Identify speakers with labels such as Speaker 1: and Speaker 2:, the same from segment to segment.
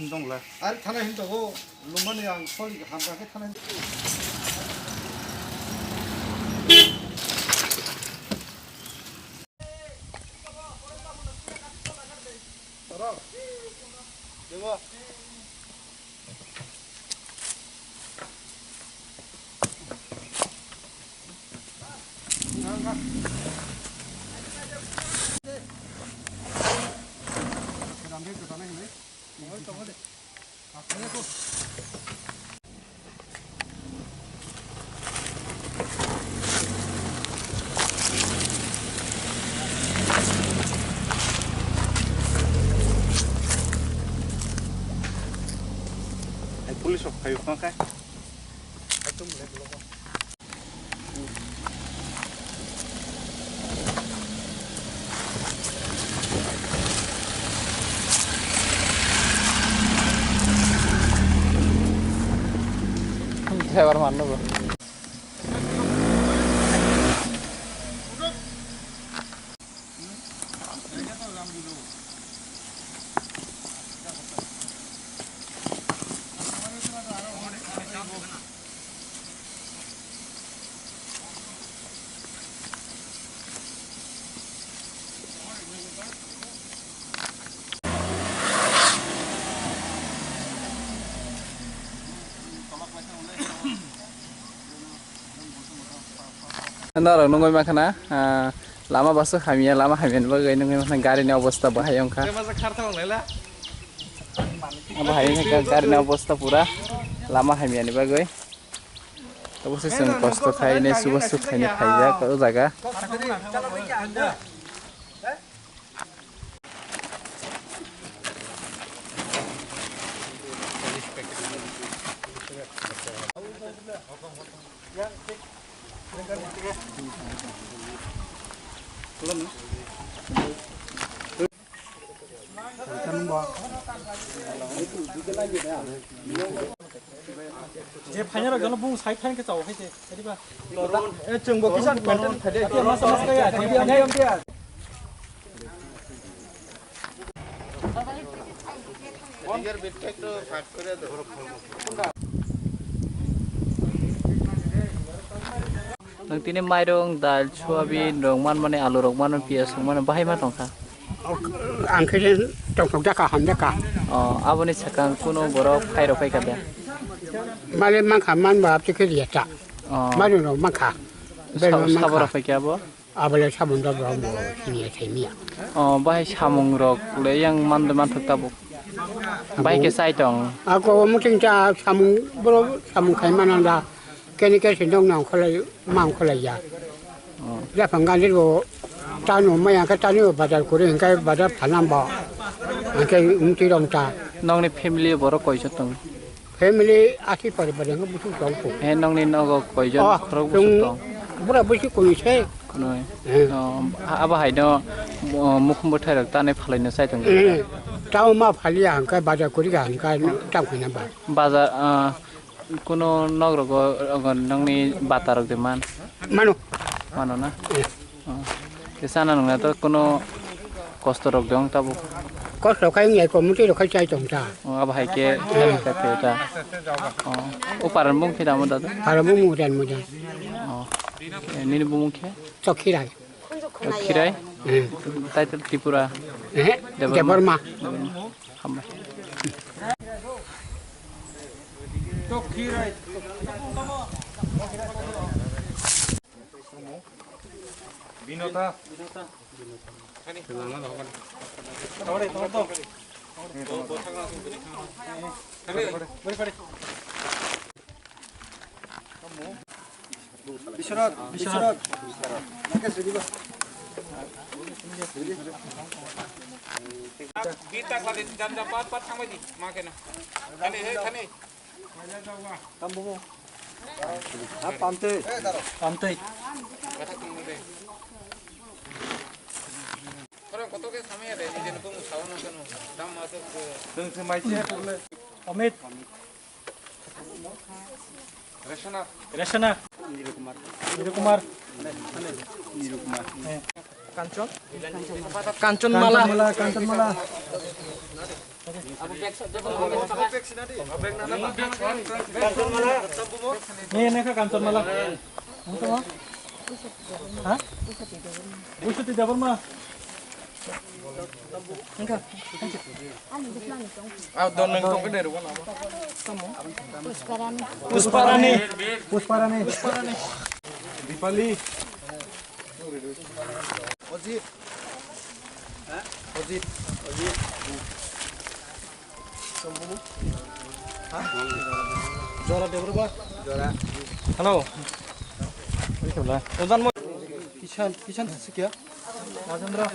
Speaker 1: 힘동래.
Speaker 2: 아니 타나 힘들고 로마니 양 소리 한가게 타나 힘. 따라. 내가
Speaker 1: Pulis kayu kan?
Speaker 3: Hewan mana bu? Nara nunggu makan lama basuh kami lama kami bagai nunggu makan gari ni obsta bahaya angka. Bahaya angka gari ni obsta pura lama kami ni bagai. Tapi sesuatu kosto kai ni subuh subuh kai ni kaya kalau jaga.
Speaker 4: 제 파녀라 저는 봉 사이 타는 게 자고 해지 해디 봐.
Speaker 2: 정보 기사 관련 패대.
Speaker 4: 마스 마스가야. 대비 아니야 염비야.
Speaker 2: 이거 밑에도 밭 그래도
Speaker 3: Nanti ni mai dong dal soybean dong man alu dong man pias man bahaya mah tongka.
Speaker 5: Angkrin tong jaka ham jaka.
Speaker 3: Oh, aboni sekarang kuno borok kai rokai kada.
Speaker 5: Male mangka man ba pikir ya ta.
Speaker 3: Oh,
Speaker 5: Male no mangka.
Speaker 3: sabar apa kia bo?
Speaker 5: Abale sabun da ba mo sini semia.
Speaker 3: Oh, bahaya samung rok le yang man thuk tabu. Bahaya ke sai tong.
Speaker 5: Aku mungkin ja sabun bro sabun kai mananda. Kini ke sindong nang kholai mang kholai ya. Ya panggan itu tanu maya ka tanu badal kuring kai badal phanam ba. Angkai umti dong ta.
Speaker 3: Nong ni family borok koi tong.
Speaker 5: Family asi pare pare ngu busu tong pu.
Speaker 3: Nong ni nogo koi jon rok busuk tong.
Speaker 5: Bura busu ko ni se.
Speaker 3: Kuno. Oh, bahaya no mukhum bothai rak ta ne phalai na sai tong.
Speaker 5: Tahu ma phali angkai badal kuring angkai tam kena ba.
Speaker 3: Bazar kuno nogro go nong ni batar rok deman.
Speaker 5: Manu.
Speaker 3: Mano na. Kesana nong na to kuno kosto rok dong tabu.
Speaker 5: Có số cái nghề của mình thì được khai trái trồng trà.
Speaker 3: Bahaya ke ka peta. Oh, uparan mung tidak muda tu.
Speaker 5: Para mu mu dan.
Speaker 3: Oh, ini bumung ke?
Speaker 5: Sok kirai.
Speaker 3: Kirai? Title Tripura.
Speaker 5: Deborma.
Speaker 3: Hamba.
Speaker 1: Binota.
Speaker 2: 비셔라.
Speaker 6: Kita kali jam dapat sama di makan. Kani.
Speaker 2: 담보고. 아 빰테.
Speaker 4: 깜짝이.
Speaker 6: Orang kotoke sama ya deh, jadi nunggu sawan kan, dam masuk ke.
Speaker 1: Dengan semacam apa?
Speaker 4: 어밋.
Speaker 1: Resana.
Speaker 4: 레샤나. 이르구마르. 네. 깐촌? 깐촌 말라.
Speaker 2: 깐짠 말라.
Speaker 4: Ini kan kantor malah. Untuk mah? Hah? Buset tidak pernah. Pusparani.
Speaker 1: Dipali.
Speaker 2: Ojit. Jora deber ba?
Speaker 4: Halo. Ozan mau
Speaker 2: Kisan sekia.
Speaker 4: Rajendra.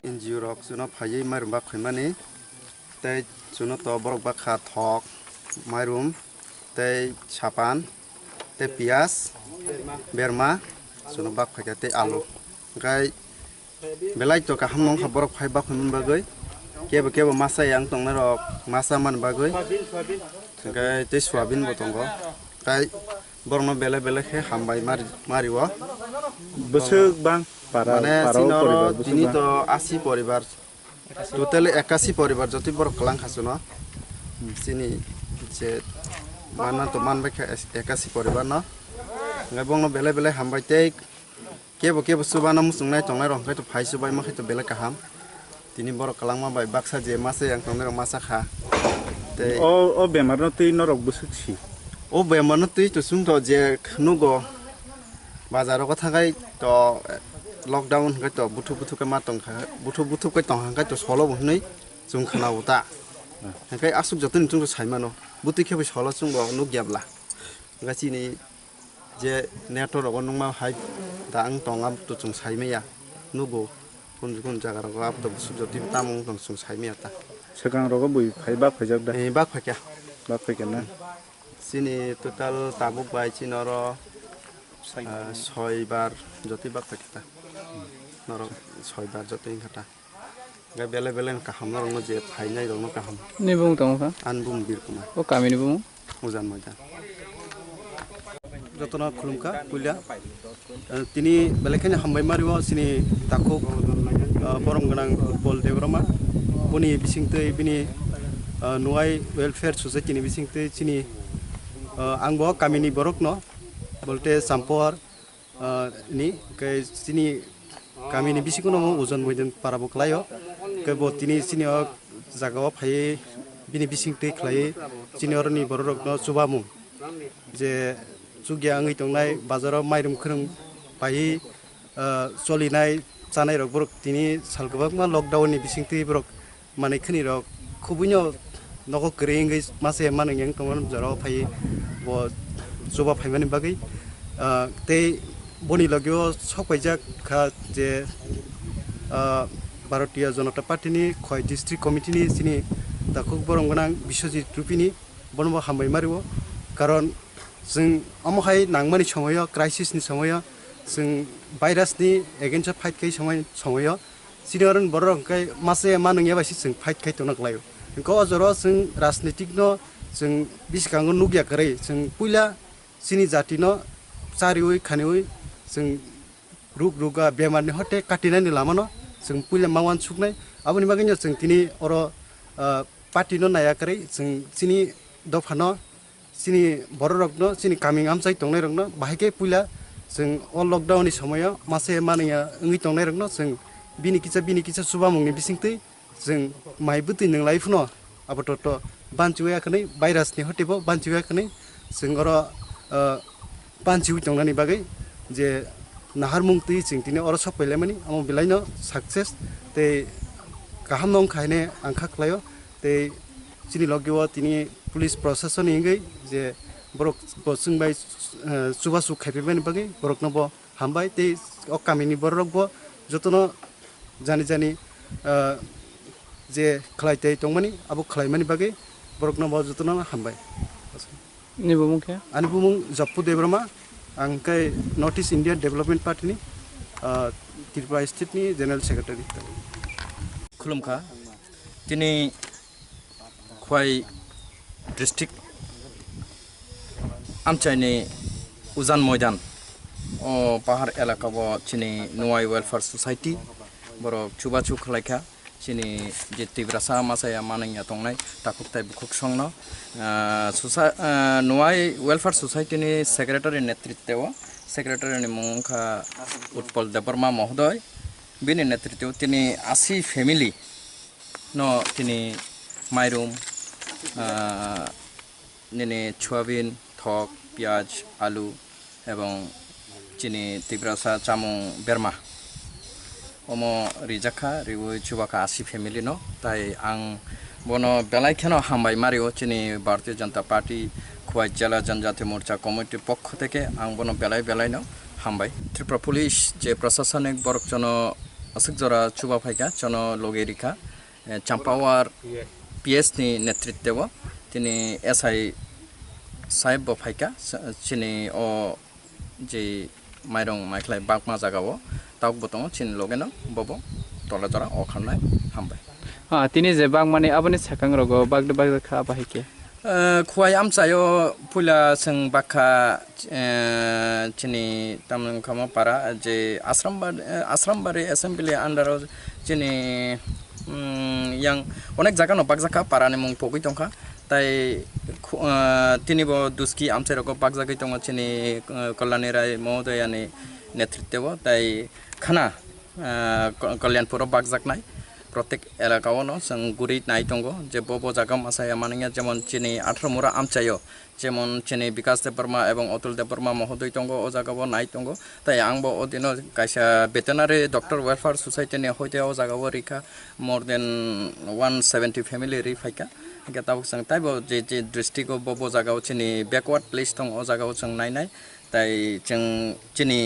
Speaker 2: NGO rok suno phajai marum ba khaimani tei suno to borok ba kha thok marum tei chapan tei pias berma suno ba phajai tei alu gai belai to ka hamong kha borok phai ba khaimun bagoi kebo masa yang tong na rok masa man bagoi gai tei soyabin bo tongo gai borno bele khe hambai mariwa
Speaker 1: Besok bang.
Speaker 2: মানে সিনর তিনি তো 80 পরিবার totally 81 পরিবার যতি বড় কলাং খাসুন সিনি যে মানা তো মানবাই 81 পরিবার ন এবং বেলে হামবাইতে কেবো সুবানা মুসুংনাই টংনাই রংখাই তো ফাই সুবাই মাখাই তো বেলে কাহাম তিনি বড় কলাং মাবাই বাক্সা যে মাসে আং টংনাই রং মাসা খা তে
Speaker 1: ও বেমার নতি নরক বসুছি
Speaker 2: ও বেমার নতি তো সুং তো যে নুগো বাজারও কথা গাই তো lockdown cái tổ butuh cái matong butuh cái tong cái tổ solo bún này chung khana uta cái asuk jotin chung sai mano butuh cái solo chung bo nuk giap la cái chi ni je neto ro nong ma hai dang tong am to chung sai me ya nugo kun jaga ro ap to asuk jotin tamong tong chung sai me ta
Speaker 1: Sekarang rogo bui khai bak phajak da.
Speaker 2: bak phakya
Speaker 1: Bak phakena.
Speaker 2: sini total tabuk bai chi noro 6 বার যতি বাক phakta noro 6 bar jotin khata ga bele kaham noro je phainai rong kaham
Speaker 3: Ni bung tong ka.
Speaker 2: anbum bir kuma
Speaker 3: O kami ni bung.
Speaker 2: উজান ময়দান যতনা খুলুমকা কুইলা তিনি বেলেখানি হামবাই মারিব সিনি তাকো বরম গনাং বল দেবরমা বনি বিসিংতৈ बिनि नुवाइ welfare सोसाइटिनि बिसिंतै सिनि आंबो कामिनि बरक न बोलते सामपोर नि कै सिनि कामिनि बिसिकुनो उजान मयदान पाराबो क्लायो कै बो तिनि सिनि जागाव फाय बिनि बिसिंतै ख्लायै सिनियरनि बरक न सुबामु जे जुगिया आंगै तंनाय बाजाराव माइरम खोरों बायै चलिनाय जानाय रक बरक तिनि सालगोबां लकडाउननि बिसिंतै बरक माने खनि रक खुबैनो नगो ग्रेंगै मासे माने yang तंगन जराव फाय बो जुबा फायमानि बागै ते बनि लगियो सकायजाक खा जे भारतीय जनता पार्टीनि खय डिस्ट्रिक्ट कमिटिनि सिनि दाखौ बरं गोनां बिश्वजित रुपिनि बनबो हामबाय मारिबो कारण जों अमहाय नांमानि समायाव क्राइसिसनि समायाव जों भाइरासनि एगेन्स्ट फाइट खाय समायाव सिनियरन बरंखाय मासे मानंया बायसि जों फाइट खाय तनकलायो गो जरो जों राजनीतिकनो जों बिसकांगो नुगिया करे जों पुइला सिनि जातिनो चारिवै खानिवै जों रुगा बेमारनि हटे काटिनायनि लामानो जों पुइला मावान सुकनाय आबनि बागैनो जों तिनि अर पार्टीनो नाया करे जों सिनि दफानो सिनि बररकनो सिनि कामिं आमसाय तंनाय रंनो बाहायके पुइला जों अल लकडाउननि समायाव मासे मानैया ओंगै तंनाय रंनो जों बिनि किसा सुबामुंनि बिसिंतै जों माइबुतै नंलाय फुनो आबोटट बानचुयाखनै भाइरासनि हटेबो बानचुयाखनै जों अर बानचुय तंनानि बागै जे नाहार मुंतै जों तिनि अर सपैलायमानि आम बिलायनो सक्सेस ते गाहाम नं खायने आंखा ख्लायो ते सिनि लगियो तिनि पुलिस प्रशासन इंगै जे बरक बसुंबाय सुबासु खायफैबानि बागै बरकनबो हामबाय ते अकामिनि बरकबो जतनो जानि जे खलायते तंमानि आबो खलायमानि बागै बरकनबो जतनो हामबाय
Speaker 3: Ni bung ke.
Speaker 2: ani bumung Jappu Debrama angkai North East India Development Party ni Tripura State ni General Secretary
Speaker 7: खुलुमखा दिनै खवाइ डिस्ट्रिक्ट आमचाइनि उजान मैदान ओ पाहाड़ एलाका बो चिनि नुवाई वेलफेयर सोसाइटी बरक चुबाचु खलायखा चिनि जे तिब्रासा मासाया मानैया तंनाय ताकुकताय बुखुक संनो नुवाई वेलफेयर सोसाइटीनि सेक्रेटारि नेतृत्व सेक्रेटारिनि मुंखा उत्पल देबबर्मा महोदय बिनि नेतृत्व तिनि 80 family no tini mairum nini chuabin thok piaj alu ebong chini tibrasa chamung berma omo rijaka ribu chubaka 80 family no tai ang bono belai kheno hambai mario chini Bharatiya Janata Party Khwai Jela Janjati Morcha committee pokho theke ang bono belai no hambai Tripura police je prashasanik borok jono asik jora chuba phaika jono logerika Champawar PS ni नेतृत्व तिनी SI साहेब बफाइका चिनी ओ जे माइरं माइख्लाय बागमा जागावो ताक बतंग चिन लोगेनो बबो तला जरा अखाननाय हामबाय
Speaker 3: हां तिनी जे बाग माने आबनि साकांग रगो बागदे खा बाहायके
Speaker 7: खुवाय आमचायो फुला जों बाखा चिनी तामन खामा पारा जे आश्रमबारि एसेम्बली आन्डाराव चिनी yang onek jaga no bakjaka parani mung pogui tongkha tai tinibo duski amche roko bakjagai tongo chini Kalyani Rai Mohodayani netrittewo tai khana Kalyanpuro bakjaknai प्रत्येक एलाकाओनो जों गुरै नाय दंगो जे बबो जागा मासाया मानिया जेमन चिनि 18 मुरा आमचायो जेमन चिनि विकास देबबर्मा एवं अतुल देबबर्मा महोदय दंगो ओ जागाबो नाय दंगो ताई आंबो ओदिनो कायसा वेटेनारि डॉक्टर वेलफेयर सोसाइटी ने होयते ओ जागाबो रिखा मोर देन 170 फैमिली रि फाइका गेताबो जों ताइबो जे डिस्ट्रिक्टआव बबो जागाव चिनि बैकवर्ड प्लेस दं ओ जागाव जों नायनाय ताई जों चिनि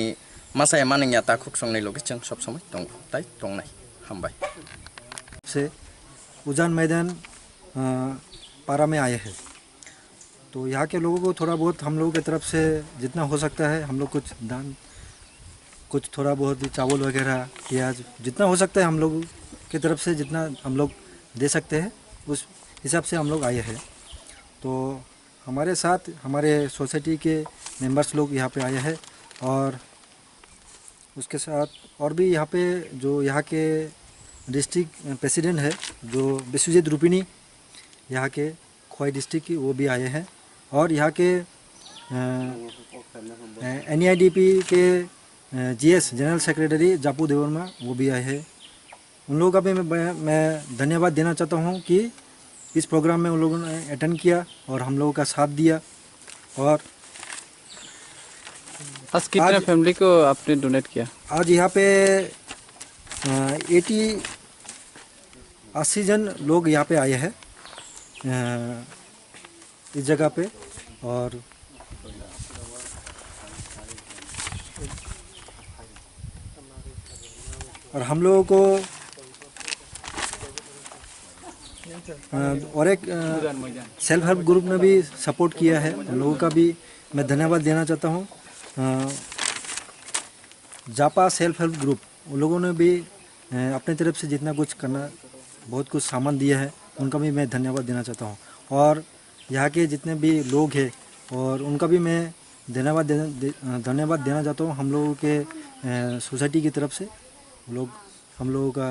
Speaker 7: मासाया मानिया ताखुक संनाय लगे जों सब समय दंगो ताई दंनाय हामबाय
Speaker 8: से उजान मैदान पारा में आए हैं तो यहाँ के लोगों को थोड़ा बहुत हम लोगों की तरफ से जितना हो सकता है हम लोग कुछ दान कुछ थोड़ा बहुत चावल वगैरह प्याज जितना हो सकता है हम लोग की तरफ से जितना हम लोग दे सकते हैं उस हिसाब से हम लोग आए हैं तो हमारे साथ हमारे सोसाइटी के मेंबर्स लोग यहाँ पे आए हैं और उसके साथ और भी यहाँ पे जो यहाँ के डिस्ट्रिक्ट प्रेसिडेंट है जो विश्वजीत रूपिणी यहाँ के खोई डिस्ट्रिक्ट की वो भी आए हैं और यहाँ के NEIDP के GS general secretary Japu Debbarma वो भी आए हैं उन लोगों का भी मैं धन्यवाद देना चाहता हूँ कि इस प्रोग्राम में उन लोगों ने अटेंड किया और हम लोगों का साथ दिया और
Speaker 3: आज कितने फैमिली को आपने डोनेट किया
Speaker 8: आज यहाँ पे 80 जन लोग यहाँ पे आए हैं इस जगह पे और हम लोगों को और एक सेल्फ हेल्प ग्रुप ने भी सपोर्ट किया है उन लोगों का भी मैं धन्यवाद देना चाहता हूँ जापा सेल्फ हेल्प ग्रुप उन लोगों ने भी अपने तरफ से जितना कुछ करना बहुत कुछ सामान दिया है उनका भी मैं धन्यवाद देना चाहता हूँ और यहाँ के जितने भी लोग हैं और उनका भी मैं धन्यवाद देना चाहता हूँ हम लोगों के सोसाइटी की तरफ से हम लोगों का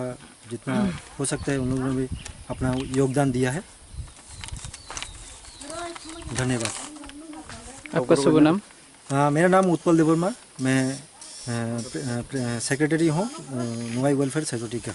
Speaker 8: जितना हो सकता है उन लोगों ने भी अपना योगदान दिया है धन्यवाद
Speaker 3: आपका शुभ नाम
Speaker 8: मेरा नाम उत्पल देवर्मा मैं सेक्रेटरी हूँ नुवाई वेलफेयर सोसाइटी का